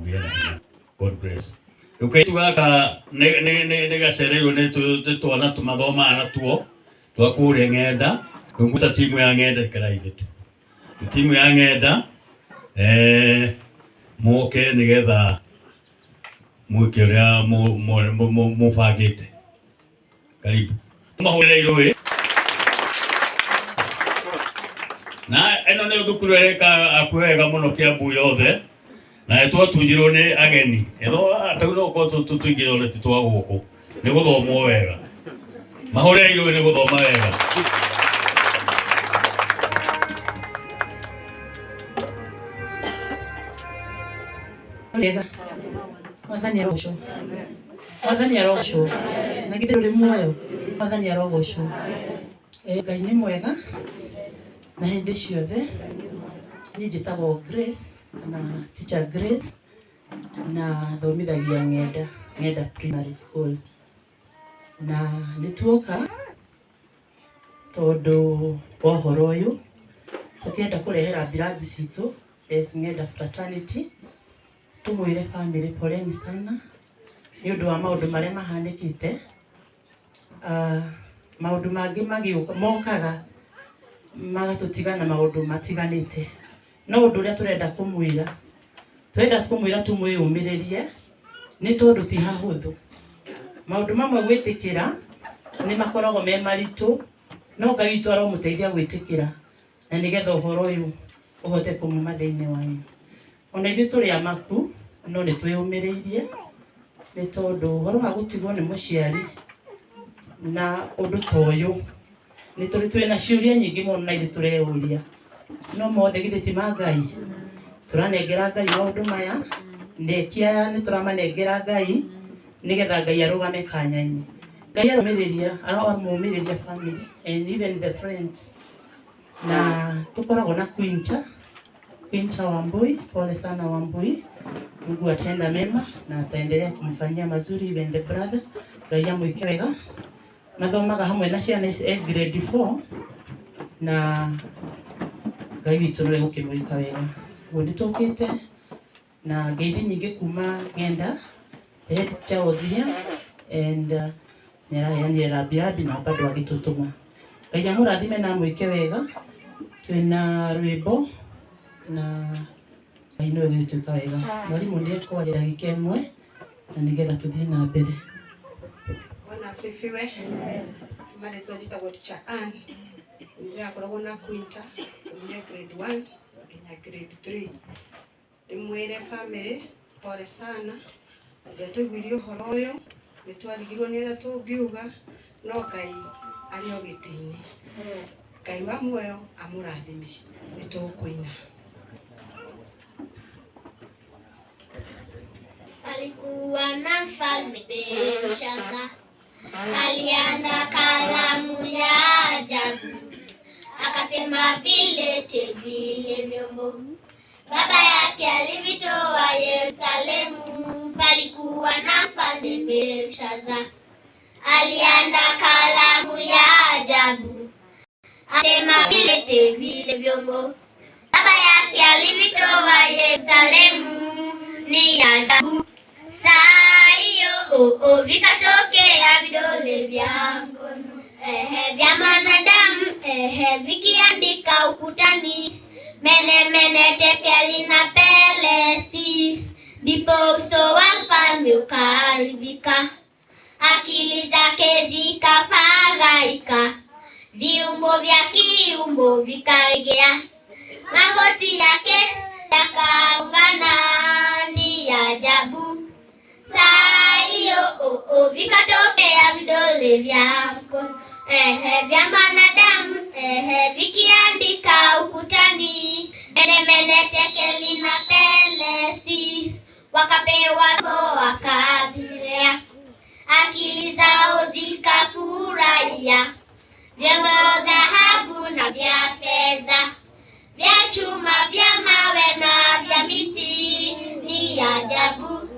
kugena. God bless. Okay, tuwaka nega serero ne tu ana tumathoma ana tuo twakure ngenda tunguta timu ya ngenda ikaraithitu timu ya ngenda moke nigetha mwike uria mubangite karibu mahoreirwe na eno ne thukuru ereka akwega muno Kiambu yothe na etwo tunjirwo ni ageni etho atauno ko tuingirwo ni titwa guku ni guthomwo wega mahoreirwe ni guthoma wega Lega Mwathani arogocwo Mwathani arogocwo na githĩ ndũrĩ muoyo Mwathani arogocwo Ngai nĩ mwega na hĩndĩ ciothe niĩ njĩtagwo Grace na teacher Grace na thomithagia ng'enda primary school na nĩtuoka tondũ wa ũhoro ũyũ tũkĩenda kũrehera birambi citũ ng'enda fraternity tumwire family poleni sana nĩ ũndũ wa maũndũ marĩa mahanĩkĩte maũndũ mangĩ magĩũka mokaga magatũtigana maũndũ matiganĩte no ũndũ ũrĩa tũrenda kũmwĩra tumwĩyũmĩrĩrie nĩ tondũ ti hahũthũ maũndũ mamwe gwĩtĩkĩra nĩ makoragwo me maritũ no Ngai witũ aromũteithia gwĩtĩkĩra na nĩgetha ũhoro ũyũ ũhote kũmuma thĩinĩ wanyu ona ithuĩ tũrĩ amaku no nĩ twĩyũmĩrĩirie nĩ tondũ ũhoro wa gũtigwo nĩ mũciari na ũndũ ta ũyũ nĩ tũrĩ twĩna ciũria nyingĩ mũno na ithuĩ tũreyũria no mothe githĩ ti ma Ngai tũranengera Ngai maũndũ maya ndekia nĩ tũramanengera Ngai nĩgetha Ngai arũgame kanya-inĩ Ngai aromũmĩrĩria family and even the friends na tukoragwo na Quinta Wambui, pole sana Wambui. Mungu atenda mema na ataendelea kumfanyia mazuri even the brother. Ngai amwĩke wega. Mathomaga hamwe na ciana grade 4 na Ngai witũ nĩ gũkĩmwĩka wega. Nĩ tũkĩte na ngeithi nyingĩ kuma ng'enda head Charles here and nĩaraheanire birambi na bado agĩtũtũma. Ngai amũrathime na amwĩke wega. Twĩna rwĩmbo na Ngai no gĩtuĩka wega. Mwarimũ nĩ ekwarĩra gĩkĩ ĩmwe na nĩgetha tũthiĩ na mbere. Bwana asifiwe. Mada twajitagwo teacher Ann. Nĩakoragwo na Quinta kuuma grade 1 nginya grade 3. Ndĩmwĩre family pole sana. Rĩrĩa tũiguire ũhoro ũyũ nĩ twarigirwo nĩ ũrĩa tũngiuga no Ngai arĩ o gĩtĩ-inĩ. Ngai wa muoyo amũrathime. Nĩ tũkũina. Alikuwa na mfalme Belshaza, alianda kalamu ya ajabu, akasema vilete vile vyombo baba yake alivitoa Yerusalemu. Palikuwa na mfalme Belshaza, alianda kalamu ya ajabu, akasema vilete vile vyombo baba yake alivitoa Yerusalemu. Ni ajabu saa hiyo vikatokea vidole vya mkono vya mwanadamu vikiandika ukutani, mene mene tekeli na pelesi. Ndipo uso wa mfalme ukaharibika, akili zake zikafadhaika, viumbo vya kiumbo vikaregea, magoti yake yakaungana. Ni ajabu saa hiyo vikatokea vidole vya mkono vya mwanadamu vikiandika ukutani, mene mene tekeli na pelesi. Wakapewa wakavirea, akili zao zikafurahia, vyombo dhahabu na vya fedha, vya chuma, vya mawe na vya miti. Ni ajabu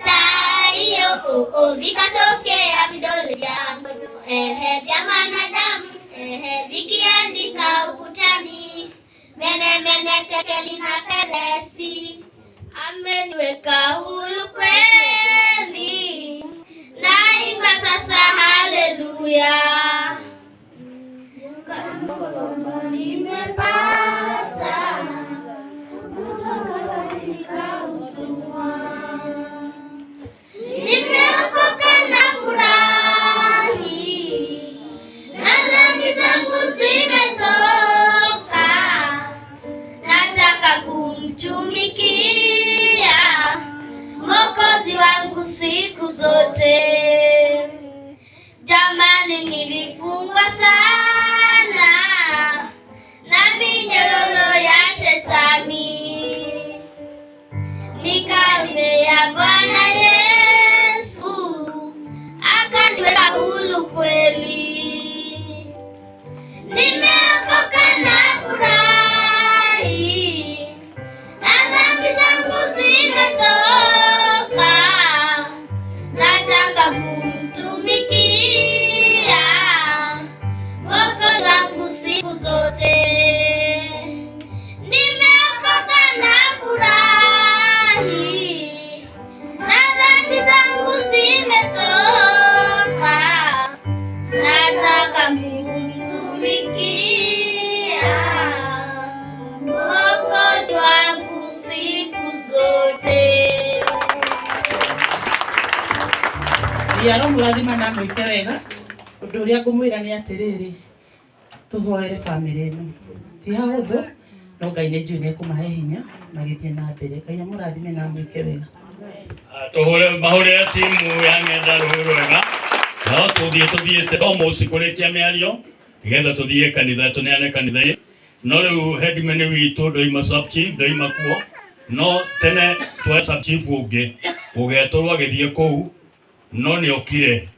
saa hiyo vikatokea vidole vya mkono vya mwanadamu vikiandika ukutani, mene mene tekeli na pelesi. ameniweka huru kweli, naimba sasa haleluya. Nimepata kutoka katika utumwa, nimeokoka na furahi, na dhambi zangu zimetoka, nataka kumtumikia Mwokozi wangu siku zote. Jamani, nilifungwa sana na minyororo ya shetani, nikamwendea Bwana Yesu akaniweka huru kweli, nimeokoka na furahi, na dhambi zangu zimetoka, nataka kumtumikia Mwokozi wangu siku zote. Nimeokoka na furahi, na dhambi zangu zimetoka, nataka kumtumikia Mwokozi wangu siku zote. Yaro murathima na mwike wega. Undu uria ngumwira ni atiriri, tuhoere family ino ti hahuthu, no Ngai ni njui ni kumahe hinya magithie na mbere. Ngai amurathime na mwike wega. Tuhure mahore timu ya ng'enda rũĩ rwega, no tuthiĩte almost kũrĩkia mĩario nĩgetha tuthiĩ kanitha, tũneane kanitha. No rĩu headman witũ ndoima sub chief, ndoima kuo, no tene twa sub chief ũngĩ ũgetũrwo agĩthiĩ kũu, no nĩ okire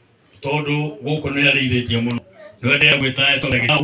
tondũ gũkũ nĩ arĩithĩtie mũno. Nĩwendaga gwĩta etwo Regina